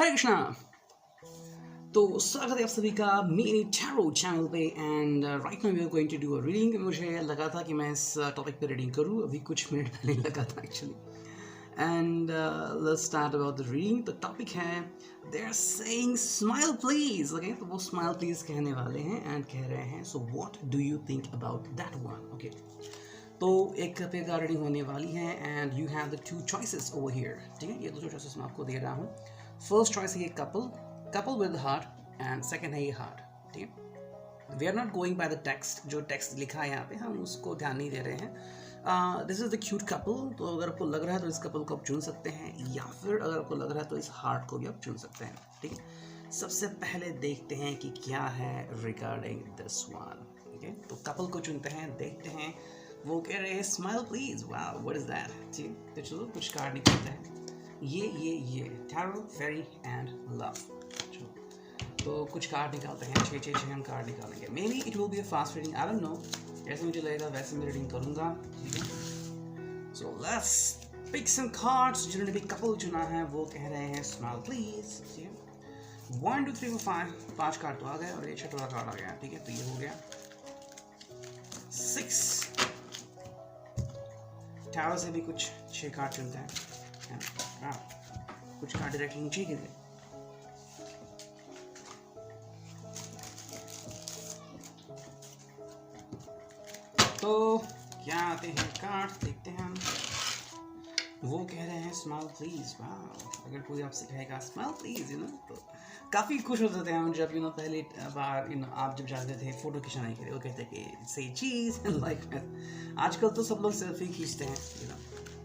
हरे कृष्णा। तो स्वागत है आप सभी का मेरे टैरो चैनल पे and right now we are going to do a reading. मुझे लगा था कि मैं इस टॉपिक पे रीडिंग करूँ, अभी कुछ मिनट पहले लगा था actually. And let's start about the reading. The topic है they are saying smile please. Okay, तो वो स्माइल प्लीज कहने वाले हैं एंड कह रहे हैं so what do you think about that one. Okay, तो एक पे का रीडिंग होने वाली है and you have the two choices over here. ठीक है, ये दो चॉइसेस मैं आपको दे रहा हूँ। फर्स्ट चॉइस है ये couple with heart and second है ये हार्ट। ठीक है, we are not going by the text, जो टेक्स्ट लिखा है यहाँ पे हम उसको ध्यान नहीं दे रहे हैं। This is the cute couple. तो अगर आपको लग रहा है तो इस कपल को आप चुन सकते हैं, या फिर अगर आपको लग रहा है तो इस हार्ट को भी आप चुन सकते हैं। ठीक है, सबसे पहले देखते हैं कि क्या है रिगार्डिंग दिस वन। ठीक है, तो कपल को चुनते हैं, देखते हैं। वो कह रहे हैं smile please. Wow, what is that. ठीक, तो चलो कुछ कार्ड निकालते हैं। ये टैरो, फेरी एंड लव। तो कुछ कार्ड निकालते हैं, छः हम कार्ड निकालेंगे। Maybe it will be a fast reading, I don't know, जैसे मुझे लगेगा वैसे मैं रीडिंग करूँगा। ठीक है, so let's pick some cards. जिन्होंने भी कपल चुना है वो कह रहे हैं स्माइल प्लीज। ठीक है, 1 2 3 4 5 5 कार्ड तो आ गए और ये छठवां कार्ड आ गया। ठीक है, तो ये हो गया 6। टैरो से भी कुछ 6 कार्ड चुनते हैं। कुछ कार्ड डायरेक्टली नीचे गिर गए। तो क्या आते हैं कार्ड, देखते हैं हम। वो कह रहे हैं स्माइल प्लीज। वाह, अगर कोई आपसे कहेगा स्माइल प्लीज, तो काफ़ी खुश होते थे हम जब पहले बार आप जब जाते थे फोटो खिंचाने के लिए, वो कहते कि सही चीज़ लाइक। आजकल तो सब लोग सेल्फी खींचते हैं।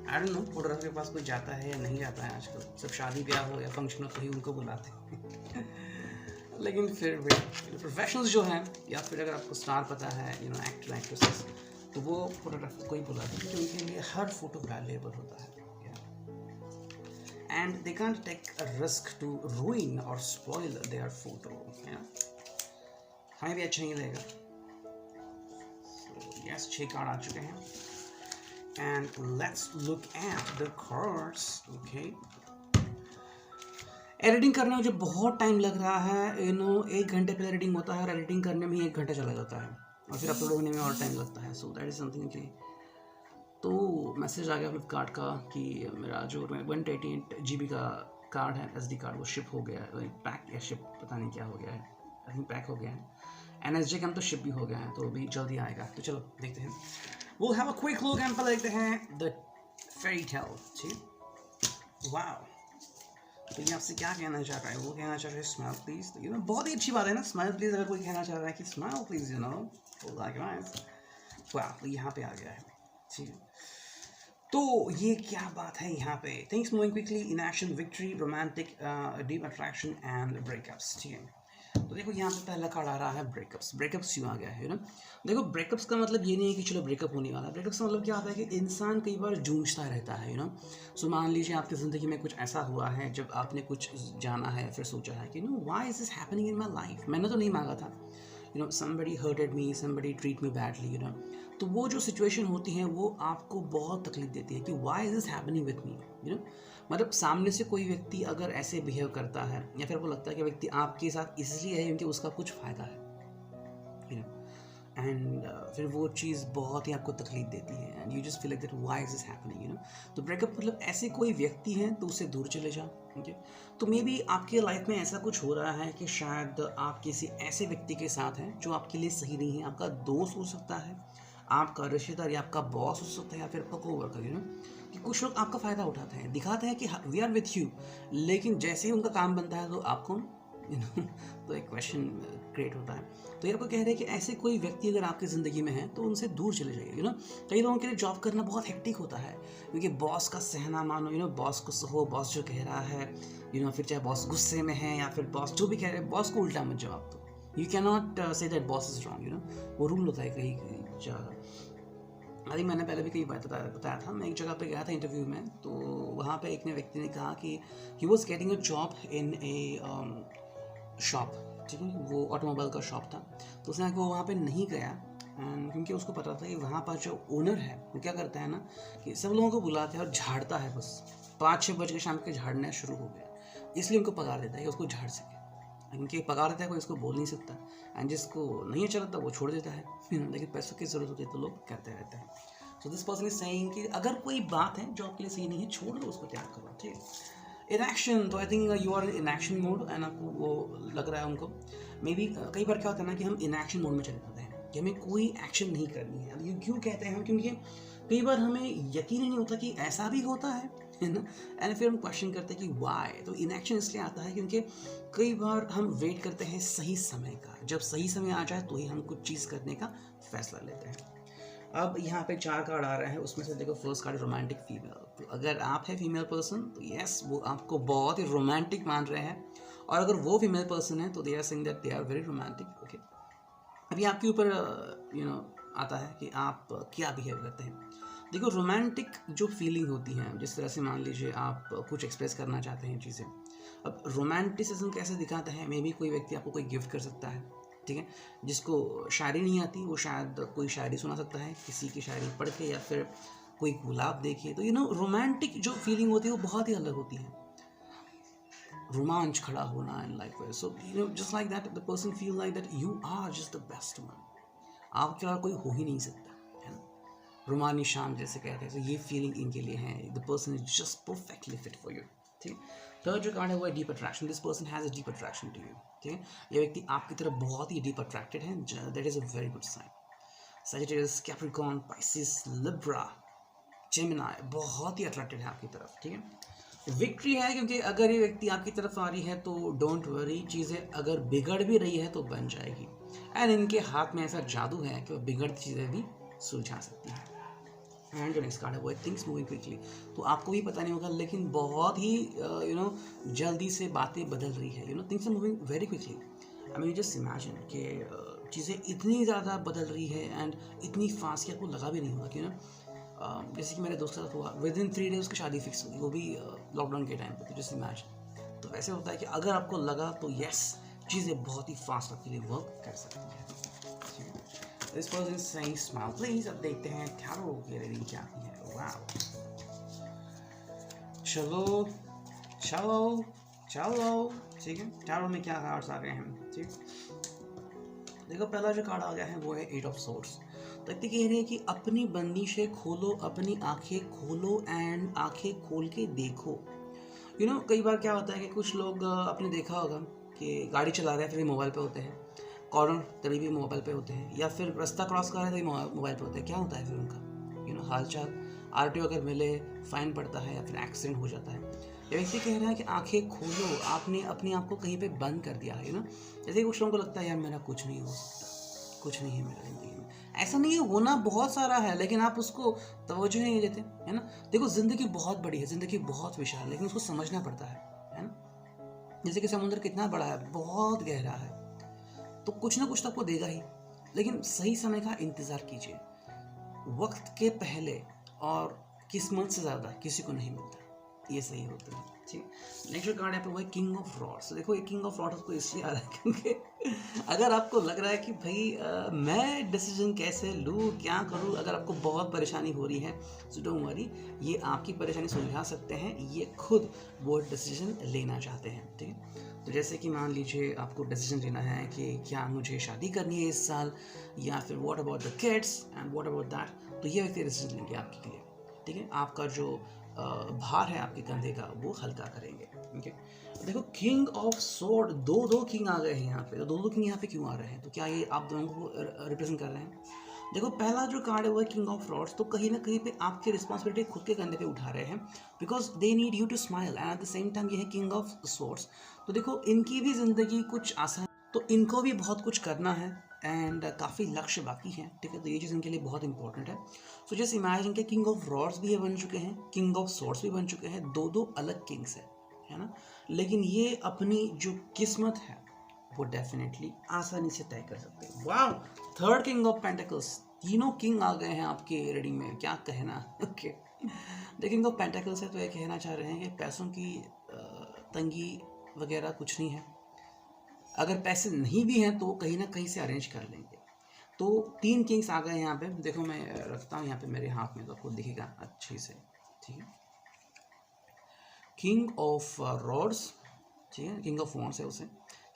आई डोंट नो फोटोग्राफर के पास कोई जाता है या नहीं जाता है आजकल। सब शादी ब्याह हो या फंक्शन हो तो ही उनको बुलाते हैं। लेकिन फिर भी प्रोफेशनल्स जो हैं, या फिर अगर आपको स्टार पता है एक्टर एक्ट्रेसेस, तो वो फोटोग्राफर को ही बुलाते हैं क्योंकि उनके लिए हर फोटो वैल्यूएबल होता है। And they can't take a risk to ruin और स्पॉइल देयर फोटो। हमें भी अच्छा नहीं लगेगा। सो यस, 6 कार्ड आ चुके हैं and let's look at the cards. Okay, editing करने में मुझे बहुत टाइम लग रहा है। 1 घंटे पहले एडिटिंग होता है और एडिटिंग करने में 1 घंटा चला जाता है और फिर अपलोड होने में और टाइम लगता है। सो दैट इज समथिंग कि तो मैसेज आ गया फ्लिपकार्ट का कि मेरा जो 128 GB का कार्ड है, SD कार्ड, वो शिप हो गया है। पैक या शिप पता नहीं क्या हो गया है, आई थिंक पैक हो गया है। NSJ का तो शिप भी हो गया है, तो अभी जल्दी आएगा। तो चलो देखते हैं। वो have a quick look and देखते हैं द फेरी टेल। ठीक, वाओ। तो ये आपसे क्या कहना चाह रहा है? वो कहना चाह रहा है स्माइल प्लीज। तो बहुत ही अच्छी बात है ना, स्माइल प्लीज। अगर कोई कहना चाह रहा है कि स्माइल प्लीज, तो यहाँ पे आ गया है। ठीक है, तो ये क्या बात है यहाँ पे। Things moving quickly in action, victory, romantic, deep attraction and breakups. ठीक है, तो देखो यहाँ पे पहला कार्ड आ रहा है ब्रेकअप्स। ब्रेकअप्स क्यों आ गया है ना? देखो, ब्रेकअप्स का मतलब ये नहीं है कि चलो ब्रेकअप होने वाला है। ब्रेकअप्स का मतलब क्या होता है कि इंसान कई बार जूझता रहता है। सो मान लीजिए आपकी ज़िंदगी में कुछ ऐसा हुआ है जब आपने कुछ जाना है, फिर सोचा है कि why is this happening in my life. मैंने तो नहीं मांगा था। somebody hurted me, somebody treat me badly, तो वो जो सिचुएशन होती है वो आपको बहुत तकलीफ देती है कि why is this happening with me, मतलब सामने से कोई व्यक्ति अगर ऐसे बिहेव करता है या फिर आपको लगता है कि व्यक्ति आपके साथ इसलिए है क्योंकि उसका कुछ फ़ायदा है, एंड फिर वो चीज़ बहुत ही आपको तकलीफ देती है and you just feel like that why is this happening. तो ब्रेकअप मतलब ऐसे कोई व्यक्ति है तो उससे दूर चले जाओ। ठीक है, तो मे बी आपके लाइफ में ऐसा कुछ हो रहा है कि शायद आप किसी ऐसे व्यक्ति के साथ हैं जो आपके लिए सही नहीं है। आपका दोस्त हो सकता है, आपका रिश्तेदार या आपका बॉस हो सकता है, या फिर आपका कोवर्कर। कि कुछ लोग आपका फ़ायदा उठाते हैं, दिखाते हैं कि वी आर विथ यू, लेकिन जैसे ही उनका काम बनता है तो आपको तो एक क्वेश्चन क्रिएट होता है। तो ये आपको कह रहे हैं कि ऐसे कोई व्यक्ति अगर आपकी ज़िंदगी में है तो उनसे दूर चले जाइए। कई लोगों के लिए जॉब करना बहुत हेक्टिक होता है क्योंकि बॉस का सहना मानो, बॉस को सहो, बॉस जो कह रहा है, फिर चाहे बॉस गुस्से में है या फिर बॉस जो भी कह रहे हैं, बॉस को उल्टा मत जवाब दो। You can not say that boss is wrong. वो रूल होता है कहीं जगह। आई थिंक मैंने पहले भी कई बार बताया था। मैं एक जगह पे गया था इंटरव्यू में, तो वहाँ पे एक व्यक्ति ने कहा कि he was getting a job in A shop. ठीक है, वो ऑटोमोबाइल का शॉप था। तो उसने वो वहाँ पे नहीं गया क्योंकि उसको पता था कि वहाँ पर जो ओनर है वो क्या करता है ना कि सब लोगों को बुलाता है और झाड़ता है। बस 5-6 बज के शाम के झाड़ना शुरू हो गया। इसलिए उनको पगार देता है कि उसको झाड़ सके। क्योंकि पगार देता है कोई इसको बोल नहीं सकता, एंड जिसको नहीं अच्छा लगता वो छोड़ देता है लेकिन पैसों की ज़रूरत होती है तो लोग करते रहते हैं। So this person is saying कि अगर कोई बात है जो आपके लिए सही नहीं है, छोड़ दो उसको, त्याग करो, ठीक है। इन एक्शन, तो I think you are in action mode, and आपको वो लग रहा है उनको मे बी। कई बार क्या होता है ना कि हम इन एक्शन मोड में चले जाते हैं कि हमें कोई एक्शन नहीं करनी है। अब ये क्यों कहते हैं हम, क्योंकि कई बार हमें यकीन ही नहीं होता कि ऐसा भी होता है ना, एंड फिर हम क्वेश्चन करते हैं कि वाई। तो इनएक्शन इसलिए आता है क्योंकि कई बार हम वेट करते हैं सही समय का, जब सही समय आ जाए तो ही हम कुछ चीज़ करने का फैसला लेते हैं। अब यहाँ पे 4 कार्ड आ रहे हैं, उसमें से देखो फर्स्ट कार्ड रोमांटिक फीमेल। तो अगर आप है फीमेल पर्सन तो यस, वो आपको बहुत ही रोमांटिक मान रहे हैं, और अगर वो फीमेल पर्सन है तो they are saying that they are very romantic. Okay, अभी आपके ऊपर आता है कि आप क्या बिहेव करते हैं। देखो, रोमांटिक जो फीलिंग होती है, जिस तरह से मान लीजिए आप कुछ एक्सप्रेस करना चाहते हैं चीज़ें। अब रोमांटिसिज्म कैसे दिखाता है, मे बी कोई व्यक्ति आपको कोई गिफ्ट कर सकता है, ठीक है। जिसको शायरी नहीं आती वो शायद कोई शायरी सुना सकता है किसी की शायरी पढ़ के, या फिर कोई गुलाब देखे। तो रोमांटिक जो फीलिंग होती है वो बहुत ही अलग होती है, रोमांच खड़ा होना इन लाइफ में। So just like that the person feel like that you are just the best one, आपके अलावा कोई हो ही नहीं सकता, है ना। रोमानी शाम जैसे कहते हैं, तो ये फीलिंग इनके लिए है, the person is just perfectly fit for you, ठीक। थर्ड जो कार्ड है वो है deep attraction. This person has a deep attraction to you, ठीक है। ये व्यक्ति आपकी तरफ बहुत ही डीप अट्रैक्टेड है, that is a very good sign. Sagittarius, Capricorn, Pisces, Libra, Gemini बहुत ही अट्रैक्टेड है आपकी तरफ, ठीक है। विक्ट्री है, क्योंकि अगर ये व्यक्ति आपकी तरफ आ रही है तो डोंट वरी, चीज़ें अगर बिगड़ भी रही है तो बन जाएगी, एंड इनके हाथ में ऐसा जादू है कि वो बिगड़ती चीज़ें भी सुलझा सकती है। एंड जो नेक्स्ट कार्ड है वो है थिंग्स मूविंग क्विकली। तो आपको भी पता नहीं होगा, लेकिन बहुत ही जल्दी से बातें बदल रही है, things are moving very quickly. I mean just imagine कि चीज़ें इतनी ज़्यादा बदल रही है एंड इतनी फास्ट कि आपको लगा भी नहीं होगा कि जैसे कि मेरे दोस्त के साथ हुआ, विद इन 3 डेज उसकी शादी फिक्स हुई, वो भी लॉकडाउन के टाइम पे। तो जस्ट इमेजिन, तो वैसे होता है कि अगर आपको लगा तो यस, चीज़ें बहुत ही फास्ट आपके लिए वर्क कर सकती हैं। This person is saying smile please। अब देखते हैं टैरो की रीडिंग क्या आती है। वाओ, चलो चलो चलो, ठीक है। टैरो में क्या कार्ड्स आ गए हैं, ठीक। देखो, पहला जो कार्ड आ गया है वो है 8 ऑफ सोर्ड्स। तो इतनी कह रहे हैं कि अपनी बंदिशें खोलो, अपनी आंखें खोलो, एंड आंखें खोल के देखो। कई बार क्या होता है कि कुछ लोग आपने देखा होगा कि गाड़ी चला रहे हैं फिर भी मोबाइल पे होते हैं, कॉर्नर तभी भी मोबाइल पे होते हैं, या फिर रास्ता क्रॉस कर रहे हैं तभी मोबाइल पे होते हैं। क्या होता है फिर उनका हालचाल, RTO अगर मिले, फाइन पड़ता है, या फिर एक्सीडेंट हो जाता है। ये व्यक्ति कह रहा है कि आंखें खोलो, आपने अपने आप को कहीं पे बंद कर दिया है, जैसे कुछ लोगों को लगता है यार मेरा कुछ नहीं हो सकता, कुछ नहीं है मेरा ज़िंदगी में। ऐसा नहीं है, होना बहुत सारा है, लेकिन आप उसको तवज्जो नहीं देते, है ना। देखो, ज़िंदगी बहुत बड़ी है, ज़िंदगी बहुत विशाल है, लेकिन उसको समझना पड़ता है ना। जैसे कि समुद्र कितना बड़ा है, बहुत गहरा है, तो कुछ ना कुछ तो आपको देगा ही, लेकिन सही समय का इंतज़ार कीजिए। वक्त के पहले और किस्मत से ज़्यादा किसी को नहीं मिलता, ये सही होता है, ठीक। नेक्स्ट जो कार्ड है वो है किंग ऑफ रॉड्स। देखो, ये किंग ऑफ रॉड्स को इसलिए आ रहा है क्योंकि अगर आपको लग रहा है कि भाई मैं डिसीजन कैसे लूँ, क्या करूँ, अगर आपको बहुत परेशानी हो रही है, सो डोंट वरी, ये आपकी परेशानी सुलझा सकते हैं, ये खुद वो डिसीजन लेना चाहते हैं, ठीक है। तो जैसे कि मान लीजिए आपको डिसीजन लेना है कि क्या मुझे शादी करनी है इस साल, या फिर what about the kids and what about that, तो ये व्यक्ति डिसीजन लेंगे आपके लिए, ठीक है। आपका जो भार है आपके कंधे का वो हल्का करेंगे, ठीक है। देखो, किंग ऑफ सोर्ड, दो किंग आ गए हैं यहाँ पे। तो दो किंग यहाँ पे क्यों आ रहे हैं, तो क्या ये आप दोनों को रिप्रेजेंट कर रहे हैं। देखो, पहला जो कार्ड है वो है किंग ऑफ रॉड्स। तो कहीं ना कहीं पे आपकी रिस्पॉन्सिबिलिटी खुद के कंधे पे उठा रहे हैं, because they need you to smile, and at the same time ये है किंग ऑफ सोर्ड्स। तो देखो, इनकी भी ज़िंदगी कुछ आसान, तो इनको भी बहुत कुछ करना है, एंड काफ़ी लक्ष्य बाकी हैं, ठीक है। तो ये चीज़ इनके लिए बहुत इंपॉर्टेंट है। सो जस्ट इमेजिन के किंग ऑफ रॉड्स भी ये बन चुके हैं, किंग ऑफ सोर्ड्स भी बन चुके हैं, दो अलग किंग्स है ना। लेकिन ये अपनी जो किस्मत है वो डेफिनेटली आसानी से तय कर सकते हैं। वाह, थर्ड किंग ऑफ पेंटिकल्स, तीनों किंग आ गए हैं आपके रीडिंग में, क्या कहना। Okay, the king of pentacles है, तो ये कहना चाह रहे हैं कि पैसों की तंगी वगैरह कुछ नहीं है। अगर पैसे नहीं भी हैं तो कहीं ना कहीं से अरेंज कर लेंगे। तो 3 किंग्स आ गए यहाँ पे। देखो, मैं रखता हूँ यहाँ पे मेरे हाथ में, तो आपको दिखेगा अच्छे से, ठीक है। किंग ऑफ रॉड्स, ठीक है, किंग ऑफ वॉन्ड्स है उसे,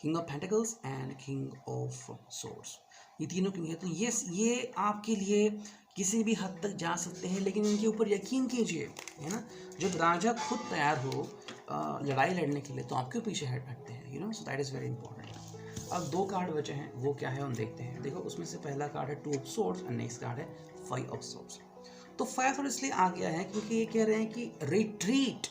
king of pentacles and king of swords, ये तीनों किंग है। तो ये आपके लिए किसी भी हद तक जा सकते हैं, लेकिन इनके ऊपर यकीन कीजिए, है ना, जब राजा खुद तैयार हो लड़ाई लड़ने के लिए तो आपके पीछे हटते हैं, you know, so that is very important. अब 2 कार्ड बचे हैं, वो क्या है हम देखते हैं। देखो उसमें से पहला कार्ड है 2 of swords and next card है 5 ऑफ सोर्ड्स। तो 5 थोड़ा इसलिए आ गया है क्योंकि ये कह रहे हैं कि रिट्रीट,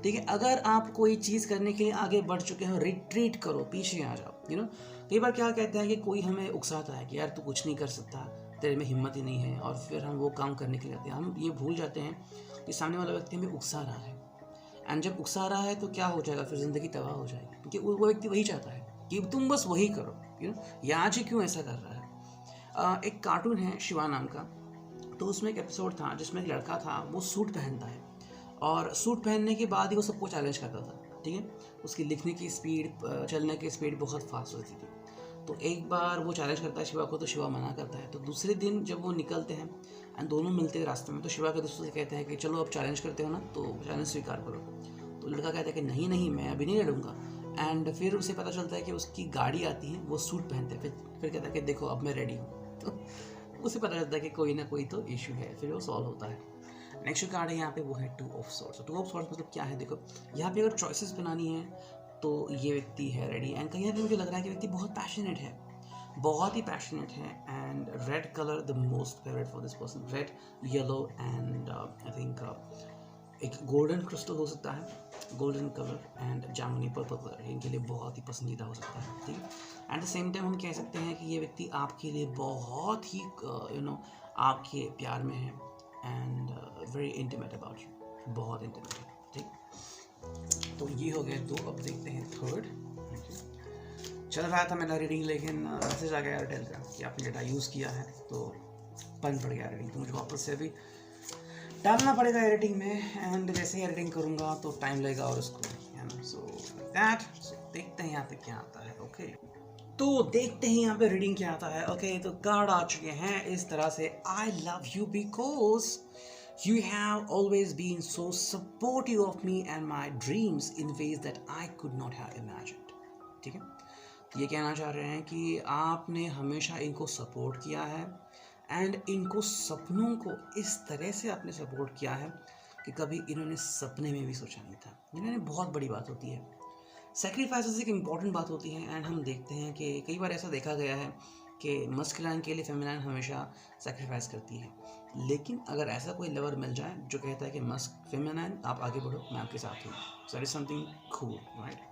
ठीक है, अगर आप कोई चीज़ करने के लिए आगे बढ़ चुके हो, रिट्रीट करो, पीछे आ जाओ, यू नो। कई बार क्या कहते हैं कि कोई हमें उकसाता है कि यार तू कुछ नहीं कर सकता, तेरे में हिम्मत ही नहीं है, और फिर हम वो काम करने के लिए जाते हैं। हम ये भूल जाते हैं कि सामने वाला व्यक्ति हमें उकसा रहा है, एंड जब उकसा रहा है तो क्या हो जाएगा, फिर ज़िंदगी तबाह हो जाएगी, क्योंकि वो व्यक्ति वही चाहता है कि तुम बस वही करो, यू नो, ये आज ही क्यों ऐसा कर रहा है। एक कार्टून है शिवा नाम का, तो उसमें एक एपिसोड था जिसमें एक लड़का था, वो सूट पहनता है, और सूट पहनने के बाद ही वो सबको चैलेंज करता था, ठीक है। उसकी लिखने की स्पीड, चलने की स्पीड बहुत फास्ट होती थी। तो एक बार वो चैलेंज करता है शिवा को, तो शिवा मना करता है। तो दूसरे दिन जब वो निकलते हैं एंड दोनों मिलते हैं रास्ते में, तो शिवा के दोस्तों से कहते हैं कि चलो अब चैलेंज करते हो ना, तो चैलेंज स्वीकार करो। तो लड़का कहता है कि नहीं नहीं, मैं अभी नहीं लड़ूंगा। एंड फिर उसे पता चलता है कि उसकी गाड़ी आती है, वो सूट पहनते हैं। फिर कहता है कि देखो अब मैं रेडी हूँ। तो उसे पता चलता है कि कोई ना कोई तो इशू है, फिर वो सॉल्व होता है। नेक्स्ट कार्ड है यहाँ पे, वो है 2 ऑफ सोर्ड्स। 2 ऑफ सोर्ड्स मतलब क्या है, देखो यहाँ पे अगर चॉइसेस बनानी है तो ये व्यक्ति है रेडी, एंड कहीं ना कहीं मुझे लग रहा है कि व्यक्ति बहुत पैशनेट है, बहुत ही पैशनेट है। And red colour the most favourite for this person, red, yellow and I think एक गोल्डन क्रिस्टल हो सकता है, गोल्डन कलर एंड जामुनी पर्पल कलर इनके लिए बहुत ही पसंदीदा हो सकता है, ठीक है। एट द सेम टाइम हम कह सकते हैं कि ये व्यक्ति आपके लिए बहुत ही यू नो आपके प्यार में है, and very intimate about you, बहुत इंटीमेट है, ठीक। तो ये हो गए 2। अब देखते हैं 3rd। चल रहा था मेरा रीडिंग, लेकिन मैसेज आ गया एयरटेल का कि आपने डेटा यूज़ किया है, तो बंद पड़ गया रीडिंग, तो मुझे वापस से अभी डालना पड़ेगा एडिटिंग में, एंड जैसे ही एडिटिंग करूँगा तो टाइम लगेगा और उसको, है ना, सो दैट। देखते हैं यहाँ पे क्या आता है। ओके, तो देखते हैं यहाँ पे रीडिंग क्या आता है। ओके, तो कार्ड आ चुके हैं इस तरह से, आई love you because you have always been so supportive of me and my dreams in ways that I could not have imagined, ठीक है। ये कहना चाह रहे हैं कि आपने हमेशा इनको सपोर्ट किया है, एंड इनको सपनों को इस तरह से आपने सपोर्ट किया है कि कभी इन्होंने सपने में भी सोचा नहीं था। इन्होंने बहुत बड़ी बात होती है, सेक्रीफाइसेस एक इम्पॉर्टेंट बात होती है। एंड हम देखते हैं कि कई बार ऐसा देखा गया है कि मस्कुलाइन के लिए फेमिनाइन हमेशा सेक्रीफाइस करती है, लेकिन अगर ऐसा कोई लवर मिल जाए जो कहता है कि मस्क फेमिनाइन आप आगे बढ़ो, मैं आपके साथ हूँ, so that is something cool, right.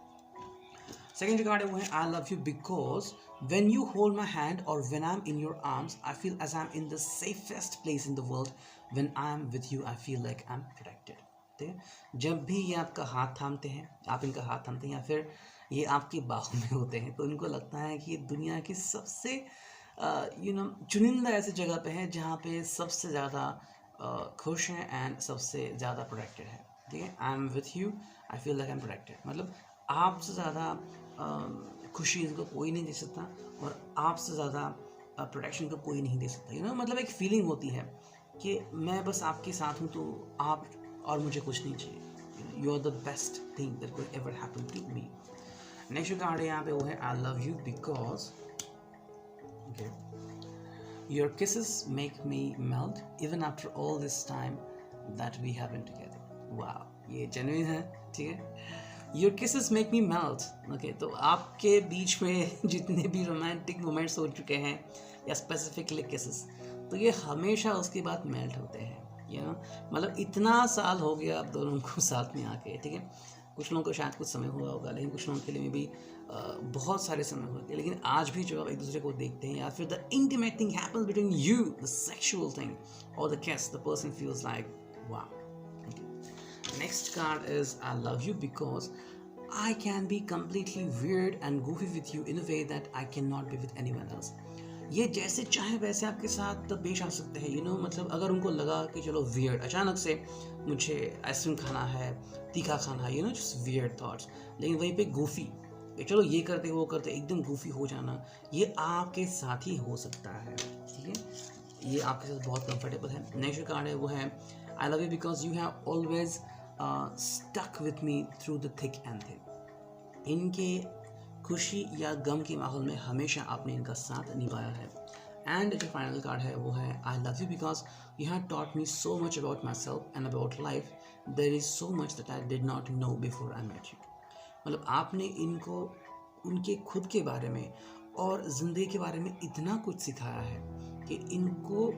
Second जो कार्ड है वो है I love you because when you hold my hand or when I'm in your arms, I feel as I'm in the safest place in the world. When I'm with you, I feel like I'm protected. ठीक है, जब भी ये आपका हाथ थामते हैं, आप इनका हाथ थामते हैं, या फिर ये आपकी बाहों में होते हैं, तो इनको लगता है कि ये दुनिया की सबसे यू नो चुनिंदा ऐसी जगह पे है जहाँ पे सबसे ज़्यादा खुश हैं एंड सबसे ज़्यादा प्रोटेक्टेड है, ठीक है। I am with you, I feel like I am protected, मतलब आपसे ज़्यादा खुशी इनको कोई नहीं दे सकता, और आपसे ज़्यादा प्रोटेक्शन को कोई नहीं दे सकता, यू नो, मतलब एक फीलिंग होती है कि मैं बस आपके साथ हूँ, तो आप और मुझे कुछ नहीं चाहिए, you are the best thing that could ever happen to me. Next card है यहाँ पे, वो है I love you because your kisses make me melt even after all this time that we have been together. वाह, ये genuine है, ठीक है। Your kisses make me melt, okay, तो आपके बीच में जितने भी रोमांटिक मोमेंट्स हो चुके हैं, या स्पेसिफिकली किसेस, तो ये हमेशा उसके बाद मेल्ट होते हैं, यू नो, मतलब इतना साल हो गया आप दोनों को साथ में आके, ठीक है। कुछ लोगों को शायद कुछ समय हुआ होगा, लेकिन कुछ लोगों के लिए भी बहुत सारे समय हुए, लेकिन आज भी जब आप एक दूसरे को देखते हैं, या फिर the intimate thing happens between you, the sexual thing और द किस, the person feels like wow. Next card is I love you because I can be completely weird and goofy with you in a way that I cannot be with anyone else. ये जैसे चाहे वैसे आपके साथ पेश आ सकते हैं, you know, मतलब अगर उनको लगा कि चलो वियर्ड, अचानक से मुझे आइसक्रीम खाना है, तीखा खाना है, you know, just weird thoughts, लेकिन वहीं पे गोफी, चलो ये करते वो करते, एकदम गोफी हो जाना, ये आपके साथ ही हो सकता है, ठीक है। ये आपके साथ बहुत कंफर्टेबल है। नेक्स्ट कार्ड है वो है I love you because you have always stuck with me through the thick and thin, इनके खुशी या गम के माहौल में हमेशा आपने इनका साथ निभाया है। एंड जो फाइनल कार्ड है वो है I love you because you have taught me so much about myself and about life, there is so much that I did not know before I met you. मतलब आपने इनको उनके खुद के बारे में और ज़िंदगी के बारे में इतना कुछ सिखाया है कि इनको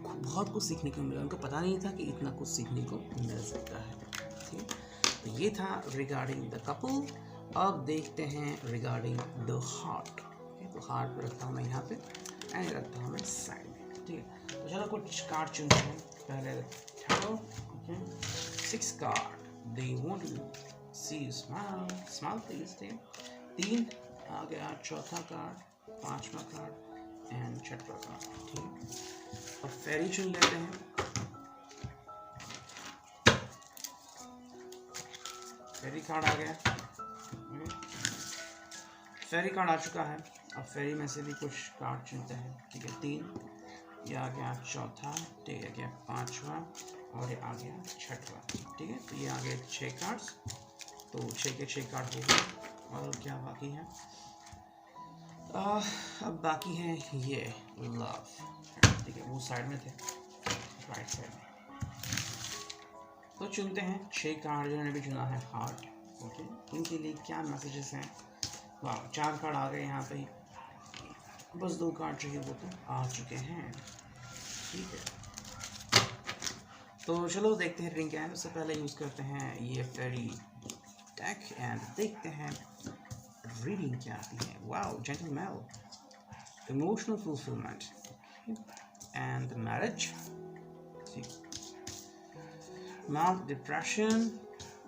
बहुत कुछ सीखने को मिला। उनको पता नहीं था कि इतना कुछ सीखने को मिल सकता है। ठीक, तो ये था रिगार्डिंग द कपल। अब देखते हैं रिगार्डिंग द हार्ट। तो हार्ट रखता हूँ मैं यहाँ पे एंड रखता हूँ मैं साइड में। ठीक है, तो चलो कुछ कार्ड चुनते हैं। पहले tarot, 6 card, they want to see you smile, smile please. 3 आ गया, चौथा कार्ड, 5वां कार्ड एंड 6वां कार्ड। ठीक, अब फेरी चुन लेते हैं। फेरी कार्ड आ गया, फेरी कार्ड आ चुका है। अब फेरी में से भी कुछ कार्ड चुनते हैं। ठीक है, 3, ये आ गया चौथा, ठीक है, गया 5वां और ये आ गया 6वां। ठीक है, तो ये आ गए 6 कार्ड्स। तो 6 के 6 कार्ड हो गए। और क्या बाकी है? अब बाकी है ये लव। ठीक है, वो साइड में थे, राइट साइड में। तो चुनते हैं 6 कार्ड, जिन्होंने भी चुना है हार्ट। ओके, इनके लिए क्या मैसेजेस हैं? वाह, 4 कार्ड आ गए यहाँ पे। बस 2 कार्ड चाहिए, वो तो आ चुके हैं। ठीक है, तो चलो देखते हैं रीडिंग क्या है। उससे पहले यूज़ करते हैं ये फेरी डेक एंड देखते हैं रीडिंग क्या आती है। Wow, gentleman, emotional fulfilment and marriage, now depression,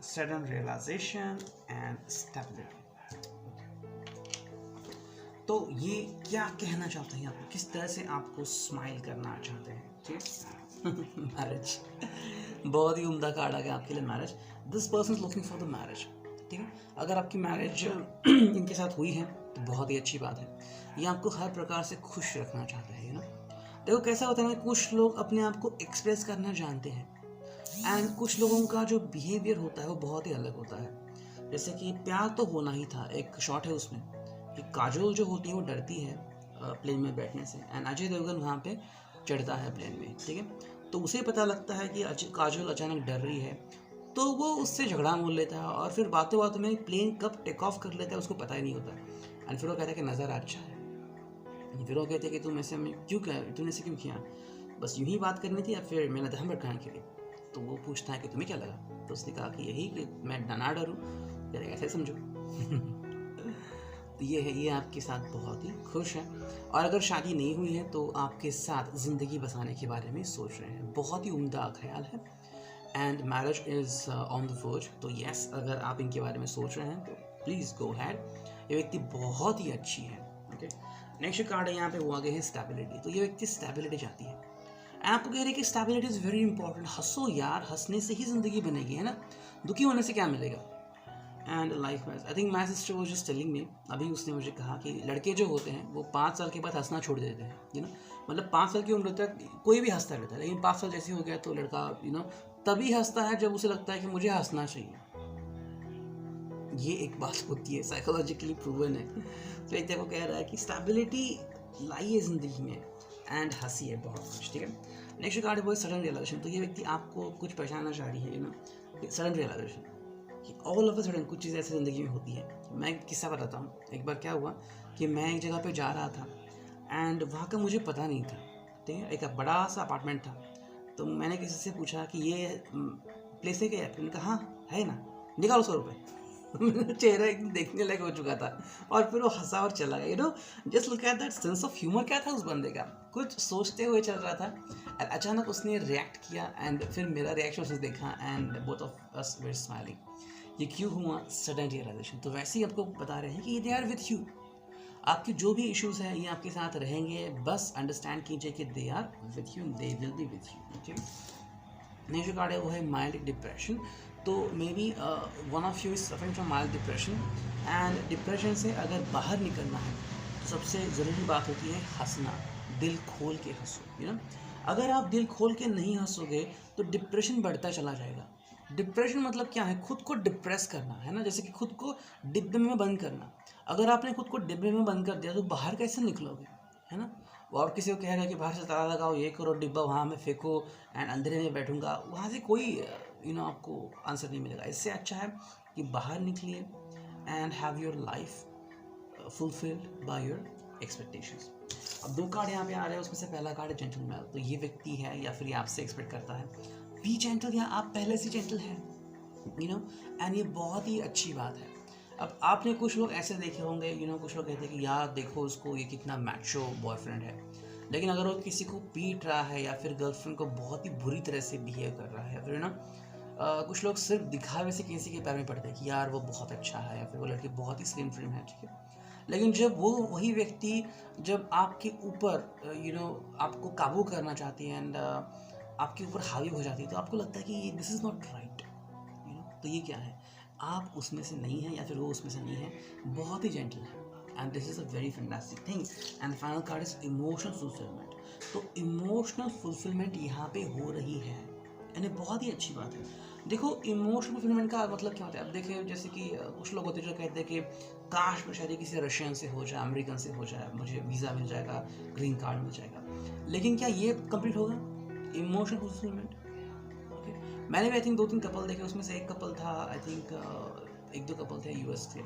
sudden realization and stability। तो ये क्या कहना चाहते हैं आप, किस तरह से आपको स्माइल करना चाहते हैं? ठीक मैरिज, बहुत ही उम्दा कार्ड आ गया आपके लिए, marriage. This person is looking for the marriage. ठीक है, अगर आपकी मैरिज इनके साथ हुई है तो बहुत ही अच्छी बात है। ये आपको हर प्रकार से खुश रखना चाहता है ना। देखो कैसा होता है ना, कुछ लोग अपने आप को एक्सप्रेस करना जानते हैं एंड कुछ लोगों का जो बिहेवियर होता है वो बहुत ही अलग होता है। जैसे कि प्यार तो होना ही था, एक शॉट है उसमें कि काजोल जो होती है वो डरती है प्लेन में बैठने से एंड अजय देवगन वहाँ पे चढ़ता है प्लेन में। ठीक है, तो उसे पता लगता है कि काजोल अचानक डर रही है, तो वो उससे झगड़ा मोल लेता है और फिर बातों बातों में प्लेन कब टेक ऑफ कर लेता है उसको पता ही नहीं होता। एंड फिर वो कहता है कि नज़र अच्छा है। फिर वो कहते हैं कि तुम ऐसे में क्यों किया, तुमने ऐसे क्यों किया, बस यूं ही बात करनी थी या फिर मैंने धर्म भटकाने के लिए? तो वो पूछता है कि तुम्हें क्या लगा? तो उसने कहा कि यही कि मैं ना डरूं, फिर ऐसे समझो। तो ये है, ये आपके साथ बहुत ही खुश है और अगर शादी नहीं हुई है तो आपके साथ ज़िंदगी बसाने के बारे में सोच रहे हैं। बहुत ही उम्दा ख्याल है and marriage is on the verge. तो यस, अगर आप इनके बारे में सोच रहे हैं तो प्लीज़ गो हैड। ये व्यक्ति बहुत ही अच्छी है। ओके, नेक्स्ट कार्ड है यहाँ पे, वो आगे है स्टेबिलिटी। तो ये व्यक्ति स्टेबिलिटी चाहती है। आपको कह रहे हैं कि स्टेबिलिटी इज़ वेरी इंपॉर्टेंट। हंसो यार, हंसने से ही ज़िंदगी बनेगी, है ना। दुखी होने से क्या मिलेगा? एंड लाइफ में I think my sister was just telling me, अभी उसने मुझे कहा कि लड़के जो होते हैं वो 5 साल के बाद हंसना छोड़ देते हैं। यू नो, मतलब 5 साल की उम्र तक कोई भी हंसता रहता है, लेकिन 5 साल जैसे हो गया तो लड़का तभी हंसता है जब उसे लगता है कि मुझे हंसना चाहिए। ये एक बात होती है, साइकोलॉजिकली प्रूवन है। तो एक देखो कह रहा है कि स्टेबिलिटी लाइए ज़िंदगी में एंड हंसी है बहुत कुछ। ठीक है, नेक्स्ट कार्ड है वो सडन रियलाइजेशन। तो ये व्यक्ति आपको कुछ पहचानना चाह रही है, सडन रियलाइजेशन कि ऑल ऑफ अ सडन कुछ चीज़ ऐसी ज़िंदगी में होती है। मैं एक किस्सा बताता हूँ। एक बार क्या हुआ कि मैं एक जगह पे जा रहा था एंड वहाँ का मुझे पता नहीं था। ठीक है, एक बड़ा सा अपार्टमेंट था। तो मैंने किसी से पूछा कि ये प्लेस है क्या? उन्होंने कहा हाँ है ना, निकालो 100 रुपये। मेरा चेहरा एकदम देखने लायक हो चुका था और फिर वो हंसा और चला गया। Just look at that sense of humour. क्या था उस बंदे का, कुछ सोचते हुए चल रहा था, अचानक उसने रिएक्ट किया एंड फिर मेरा रिएक्शन उसने देखा and both of us were smiling. ये क्यों हुआ? Sudden realisation. तो वैसे ही आपको बता रहे हैं कि दे आर विथ यू। आपके जो भी इश्यूज हैं ये आपके साथ रहेंगे, बस अंडरस्टैंड कीजिए कि they are with you, they will be with you. Okay, next card है वो है माइल्ड डिप्रेशन। तो maybe one of you is suffering from mild depression and depression से अगर बाहर निकलना है तो सबसे ज़रूरी बात होती है हंसना। दिल खोल के हंसो। अगर आप दिल खोल के नहीं हंसोगे तो डिप्रेशन बढ़ता चला जाएगा। डिप्रेशन मतलब क्या है? खुद को डिप्रेस करना, है ना? जैसे कि खुद को डिब्बे में बंद करना। अगर आपने खुद को डिब्बे में बंद कर दिया तो बाहर कैसे निकलोगे, है ना? और किसी को कह रहा है कि बाहर से ताला लगाओ, ये करो, डिब्बा वहाँ में फेंको एंड अंधेरे में बैठूंगा, वहाँ से कोई आपको आंसर नहीं मिलेगा। इससे अच्छा है कि बाहर निकलिए and have your life fulfilled by your expectations. अब 2 कार्ड यहाँ पे आ रहे हैं, उसमें से पहला कार्ड है जेंटलमैन। तो ये व्यक्ति है या फिर ये आपसे एक्सपेक्ट करता है बी जेंटल, या आप पहले से जेंटल हैं, एंड ये बहुत ही अच्छी बात है। अब आपने कुछ लोग ऐसे देखे होंगे, कुछ लोग कहते हैं कि यार देखो उसको, ये कितना मैचो बॉयफ्रेंड है। लेकिन अगर वो किसी को पीट रहा है या फिर गर्लफ्रेंड को बहुत ही बुरी तरह से बिहेव कर रहा है, फिर कुछ लोग सिर्फ दिखावे से किसी के पैर में पड़ते हैं कि यार वो बहुत अच्छा है या फिर वो लड़की बहुत ही स्लिम ट्रिम है, ठीक है। लेकिन जब वही व्यक्ति जब आपके ऊपर आपको काबू करना चाहती है एंड आपके ऊपर हावी हो जाती है, तो आपको लगता है कि दिस इज़ नॉट राइट, तो ये क्या है? आप उसमें से नहीं है या फिर वो उसमें से नहीं है, बहुत ही जेंटल है and this is a very fantastic thing. And final card is emotional fulfilment. तो इमोशनल फुलफिलमेंट यहाँ पे हो रही है एंड ये बहुत ही अच्छी बात है। देखो इमोशनल फुलफिलमेंट का मतलब क्या होता है? अब देखिए, जैसे कि कुछ लोग होते हैं जो कहते हैं कि काश मैं शायद किसी रशियन से हो जाए, अमेरिकन से हो जाए, मुझे वीज़ा मिल जाएगा, ग्रीन कार्ड मिल जाएगा। लेकिन क्या ये कंप्लीट होगा इमोशनल फुलफिलमेंट? मैंने भी आई थिंक 2-3 कपल देखे, उसमें से एक कपल था, आई थिंक 1-2 कपल थे यूएस के,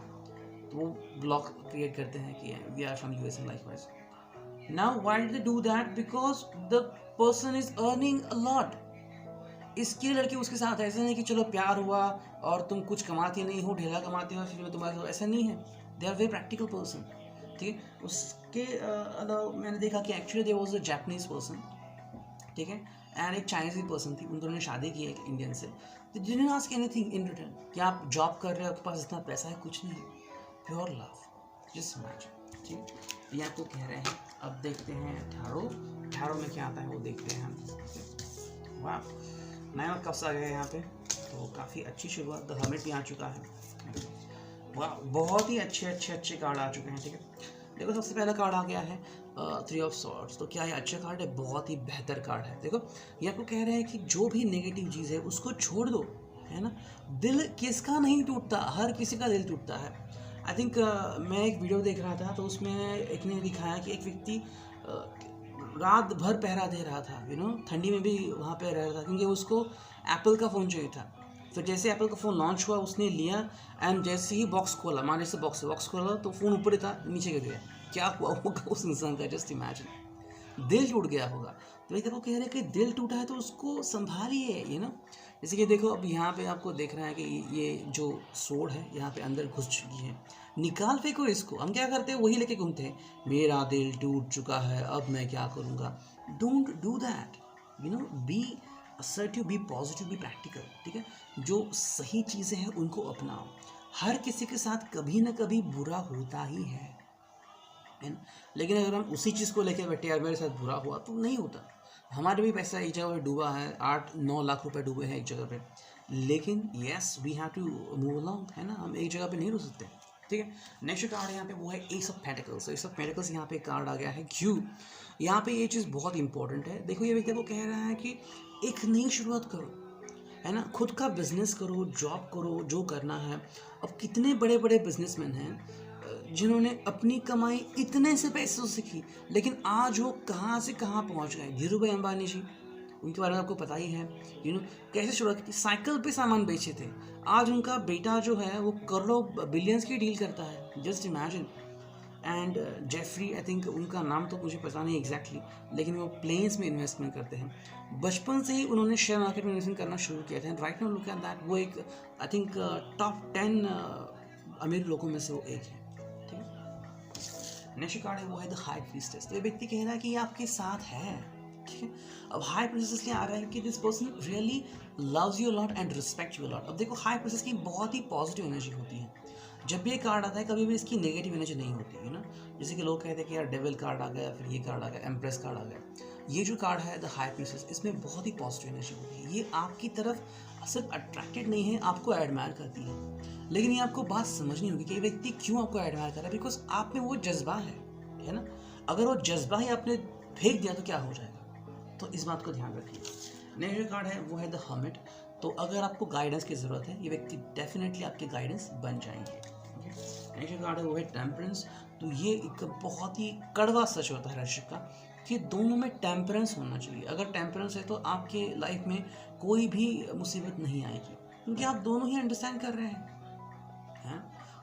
तो वो ब्लॉग क्रिएट करते हैं कि we are from US and likewise. Now why did they do that? Because the person is earning a lot. इसके लिए लड़की उसके साथ ऐसे नहीं कि चलो प्यार हुआ और तुम कुछ कमाती नहीं हो, ढेला कमाती हो, फिर मैं तुम्हारे साथ, ऐसा नहीं है। They are very practical person, ठीक है। उसके अलावा मैंने देखा कि actually they was a Japanese person, ठीक है, एंड एक चाइनीज पर्सन थी। उन दोनों ने शादी की एक इंडियन से। तो didn't ask anything in return कि आप जॉब कर रहे हो, आपके पास इतना पैसा है, कुछ नहीं, प्योर लव, जस्ट इमेजिन, ठीक है। ये आपको कह रहे हैं। अब देखते हैं ठहरो में क्या आता है वो देखते हैं हम। वाह, नया कब से आ गया यहाँ पे, तो काफ़ी अच्छी शुरुआत। द हर्मिट भी आ चुका है। वाह, बहुत ही अच्छे कार्ड आ चुके हैं, ठीक है। देखो सबसे पहला कार्ड आ गया है 3 ऑफ सॉर्ड्स। तो क्या ये अच्छा कार्ड है? बहुत ही बेहतर कार्ड है। देखो ये आपको कह रहे हैं कि जो भी नेगेटिव चीज़ है उसको छोड़ दो, है ना। दिल किसका नहीं टूटता, हर किसी का दिल टूटता है। आई थिंक मैं एक वीडियो देख रहा था, तो उसमें एक ने दिखाया कि एक व्यक्ति रात भर पहरा दे रहा था, ठंडी में भी वहाँ पे रह रहा था, क्योंकि उसको एप्पल का फ़ोन चाहिए था। फिर जैसे एप्पल का फ़ोन लॉन्च हुआ, उसने लिया एंड जैसे ही बॉक्स खोला, मान जैसे बॉक्स खोला तो फ़ोन ऊपर ही था, नीचे गिर गया। क्या हुआ होगा उस इंसान का? जस्ट इमेजिन, दिल टूट गया होगा। तो ये देखो कह रहे हैं कि दिल टूटा है तो उसको संभालिए, जैसे कि देखो अब यहाँ पे आपको देख रहा है कि ये जो सोड है यहाँ पे अंदर घुस चुकी है, निकाल फेंको इसको। हम क्या करते हैं, वही लेके घूमते हैं, मेरा दिल टूट चुका है, अब मैं क्या करूँगा। Don't do that, be assertive, be positive, be practical, ठीक है। जो सही चीज़ें हैं उनको अपनाओ। हर किसी के साथ कभी ना कभी बुरा होता ही है ना। लेकिन अगर हम उसी चीज़ को लेके बैठे, यार मेरे साथ बुरा हुआ, तो नहीं होता। हमारे भी पैसा एक जगह पे डूबा है, 8-9 लाख रुपए डूबे हैं एक जगह पे, लेकिन yes we have to move along, है ना। हम एक जगह पे नहीं रुक सकते, ठीक है। नेक्स्ट कार्ड यहाँ पे वो है S of pentacles. S of pentacles यहाँ पे कार्ड आ गया है। क्यों? यहाँ पे ये चीज़ बहुत इंपॉर्टेंट है। देखो ये व्यक्ति को कह रहा है कि एक नई शुरुआत करो, है ना, खुद का बिजनेस करो, जॉब करो, जो करना है। अब कितने बड़े बड़े बिजनेसमैन हैं जिन्होंने अपनी कमाई इतने से पैसों से की, लेकिन आज वो कहाँ से कहाँ पहुँच गए। धीरू भाई अंबानी जी, उनके बारे में आपको पता ही है, कैसे शुरुआत की, साइकिल पे सामान बेचे थे। आज उनका बेटा जो है वो करोड़ों बिलियंस की डील करता है, just imagine. And Jeffrey, I think उनका नाम तो मुझे पता नहीं एग्जैक्टली, लेकिन वो प्लेन्स में इन्वेस्टमेंट करते हैं। बचपन से ही उन्होंने शेयर मार्केट में इन्वेस्टमेंट करना शुरू किया था। Right now look at that, वो एक आई थिंक टॉप 10 अमीर लोगों में से वो एक है, ठीक है। नेक्स्ट कार्ड है वो है द हाई प्रीस्टेस। तो ये व्यक्ति कह रहा है कि ये आपके साथ है, ठीक है। अब हाई प्रीस्टेस इसलिए आ रहा है कि this person really loves you lot and respect you lot. अब देखो हाई प्रीस्टेस की बहुत ही पॉजिटिव एनर्जी होती है। जब भी ये कार्ड आता है कभी भी इसकी नेगेटिव एनर्जी नहीं होती है ना। जैसे कि लोग कहते हैं कि यार डेविल कार्ड आ गया, फिर ये कार्ड आ गया, एम्प्रेस कार्ड आ गया। ये जो कार्ड है द हाई प्रीस्टेस, इसमें बहुत ही पॉजिटिव एनर्जी होती है। ये आपकी तरफ सिर्फ अट्रैक्टेड नहीं है, आपको एडमायर करती है। लेकिन ये आपको बात समझनी होगी कि ये व्यक्ति क्यों आपको एडमायर कर रहा है, बिकॉज आप में वो जज्बा है ना। अगर वो जज्बा ही आपने फेंक दिया तो क्या हो जाएगा, तो इस बात को ध्यान रखिए। नेक्स्ट जो कार्ड है वो है द हर्मिट। तो अगर आपको गाइडेंस की ज़रूरत है, ये व्यक्ति डेफिनेटली आपके गाइडेंस बन जाएंगे। नेक्स्ट कार्ड है वो है टेम्परेंस। तो ये एक बहुत ही कड़वा सच होता है रिलेशनशिप का कि दोनों में टेम्परेंस होना चाहिए। अगर टेम्परेंस है तो आपके लाइफ में कोई भी मुसीबत नहीं आएगी, क्योंकि आप दोनों ही अंडरस्टैंड कर रहे हैं।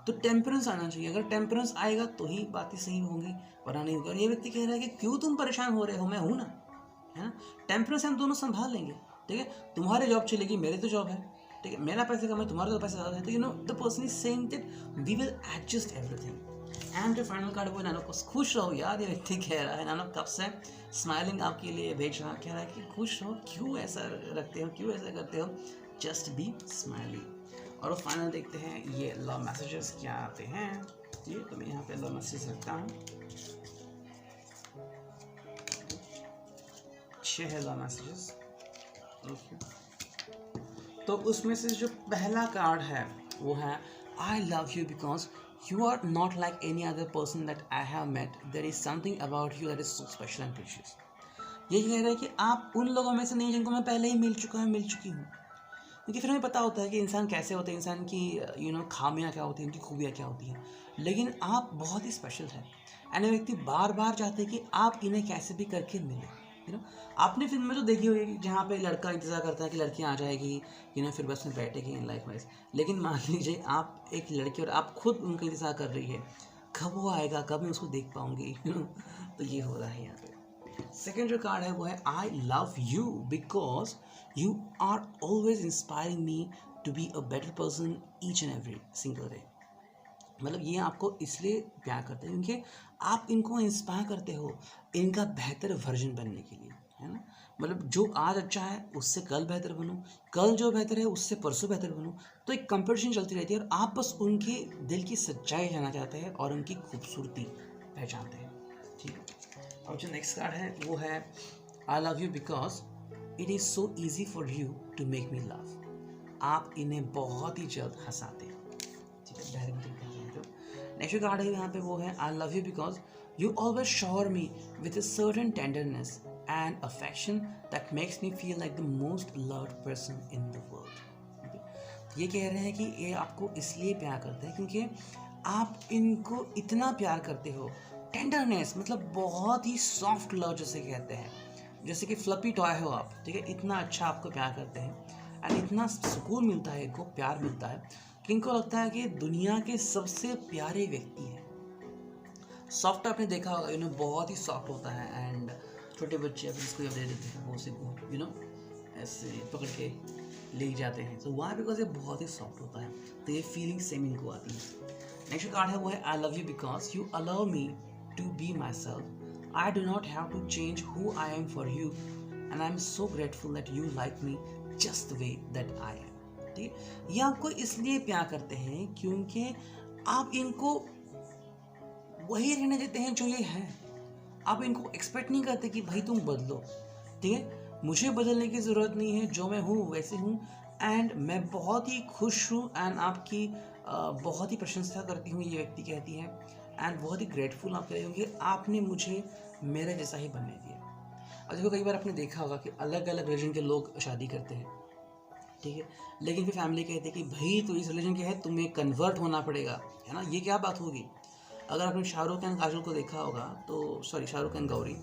तो टेम्परेंस आना चाहिए। अगर टेम्परेंस आएगा तो ही बातें सही होंगी, वरना नहीं होगी। और ये व्यक्ति कह रहा है कि क्यों तुम परेशान हो रहे हो, मैं हूँ ना, है ना। टेम्परेंस हम दोनों संभाल लेंगे, ठीक है। तुम्हारे जॉब चलेगी, मेरे तो जॉब है, ठीक है। मेरा पैसे कम है, तुम्हारा तो पैसा ज़्यादा है, तो you know the person is saying that we will adjust everything. And जो फाइनल कार्ड वो नानक, खुश रहो यार। ये व्यक्ति कह रहा है, नानक कब से स्माइलिंग आपके लिए भेज रहा, कह रहा है कि खुश रहो, क्यों ऐसा रखते हो, क्यों ऐसा करते हो, जस्ट बी स्माइलिंग। और फाइनल देखते हैं ये लव मैसेजेस क्या आते हैं। ये तो मैं यहाँ पे लव मैसेज रखता हूँ, 6 है लव मैसेजेस। तो उसमें से जो पहला कार्ड है वो है I love you because you are not like any other person that I have met, there is something about you that is so special and precious. ये कह रहा है कि आप उन लोगों में से नहीं जिनको मैं पहले ही मिल चुकी हूँ। क्योंकि फिर हमें पता होता है कि इंसान कैसे होते हैं, इंसान की खामियां क्या होती हैं, उनकी खूबियाँ क्या होती हैं, लेकिन आप बहुत ही स्पेशल हैं। एंड व्यक्ति बार बार चाहते हैं कि आप इन्हें कैसे भी करके मिलें। आपने फिल्म में तो देखी होगी जहाँ पे लड़का इंतज़ार करता है कि लड़की आ जाएगी, फिर बस में बैठेगी इन लाइफ वाइज। लेकिन मान लीजिए आप एक लड़की और आप खुद उनका इंतज़ार कर रही है, कब वो आएगा, कब मैं उसको देख पाऊँगी। तो ये हो रहा है यहाँ पे। सेकेंड जो कार्ड है वो है I love you because you are always inspiring me to be a better person each and every single day. मतलब ये आपको इसलिए प्यार करते हैं क्योंकि आप इनको इंस्पायर करते हो इनका बेहतर वर्जन बनने के लिए, है ना। मतलब जो आज अच्छा है उससे कल बेहतर बनो, कल जो बेहतर है उससे परसों बेहतर बनो। तो एक कंपटीशन चलती रहती है और आप बस उनके दिल की सच्चाई जानना चाहते हैं और उनकी खूबसूरती पहचानते हैं, ठीक है। और जो नेक्स्ट कार्ड है वो है I love you because it is so easy for you to make me love. आप इन्हें बहुत ही जल्द हंसाते हैं, ठीक है। डायरेक्ट नेक्स्ट कार्ड है यहाँ पे वो है I love you because you always shower me with a certain tenderness and affection that makes me feel like the most loved person in the world. ये कह रहे हैं कि ये आपको इसलिए प्यार करते हैं क्योंकि आप इनको इतना प्यार करते हो। टेंडरनेस मतलब बहुत ही सॉफ्ट लव जैसे कहते हैं, जैसे कि फ्लपी टॉय हो आप, ठीक है। इतना अच्छा आपको प्यार करते हैं एंड इतना सुकून मिलता है, इनको प्यार मिलता है कि इनको लगता है कि दुनिया के सबसे प्यारे व्यक्ति हैं। सॉफ्ट आपने देखा होगा, बहुत ही सॉफ्ट होता है एंड छोटे बच्चे अगर इसको दे देते हैं वो उसे ऐसे पकड़ के ले जाते हैं, तो वहाँ बिकॉज ये बहुत ही सॉफ्ट होता है, तो ये फीलिंग सेम इनको आती है। नेक्स्ट कार्ड है वो है I love you because you allow me to be myself. I do not have to change who I am for you and I am so grateful that you like me just the way that I am. ठीक है, ये आपको इसलिए प्यार करते हैं क्योंकि आप इनको वही रहने देते हैं जो ये है। आप इनको एक्सपेक्ट नहीं करते कि भाई तुम बदलो, ठीक है। मुझे बदलने की ज़रूरत नहीं है, जो मैं हूँ वैसे हूँ एंड मैं बहुत ही खुश हूँ एंड आपकी बहुत ही प्रशंसा करती हूँ, ये व्यक्ति कहती है एंड बहुत ही ग्रेटफुल आपके लिए क्योंकि आपने मुझे मेरे जैसा ही बनने दिया। और देखो कई बार आपने देखा होगा कि अलग अलग रिलीजन के लोग शादी करते हैं, ठीक है, लेकिन फिर फैमिली कहती है कि भाई तू इस रिलीजन के है, तुम्हें कन्वर्ट होना पड़ेगा, है ना। ये क्या बात होगी। अगर आपने शाहरुख खान काजोल को देखा होगा तो शाहरुख खान गौरी,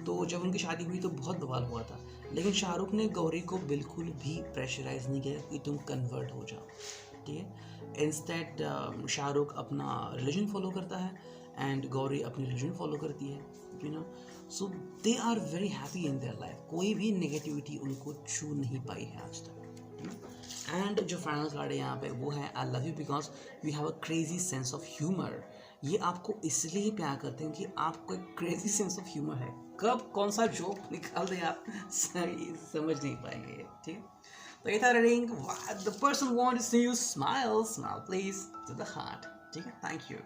तो जब उनकी शादी हुई तो बहुत बवाल हुआ था, लेकिन शाहरुख ने गौरी को बिल्कुल भी प्रेशराइज नहीं किया कि तुम कन्वर्ट हो जाओ, ठीक है। इंस्टेड शाहरुख अपना रिलीजन फॉलो करता है एंड गौरी अपनी रिलीजन फॉलो करती है, so they are very happy in their life. कोई भी नेगेटिविटी उनको छू नहीं पाई है आज तक। एंड जो फाइनल कार्ड है यहाँ पे वो है I love you because you have a crazy sense of humour. ये आपको इसलिए प्यार करते हैं कि आपको एक क्रेजी सेंस ऑफ ह्यूमर है, कब कौन सा जोक निकाल दें आप सही समझ नहीं पाएंगे, ठीक है। तो ये था reading the person want to see you smile please to the heart, ठीक है। Thank you.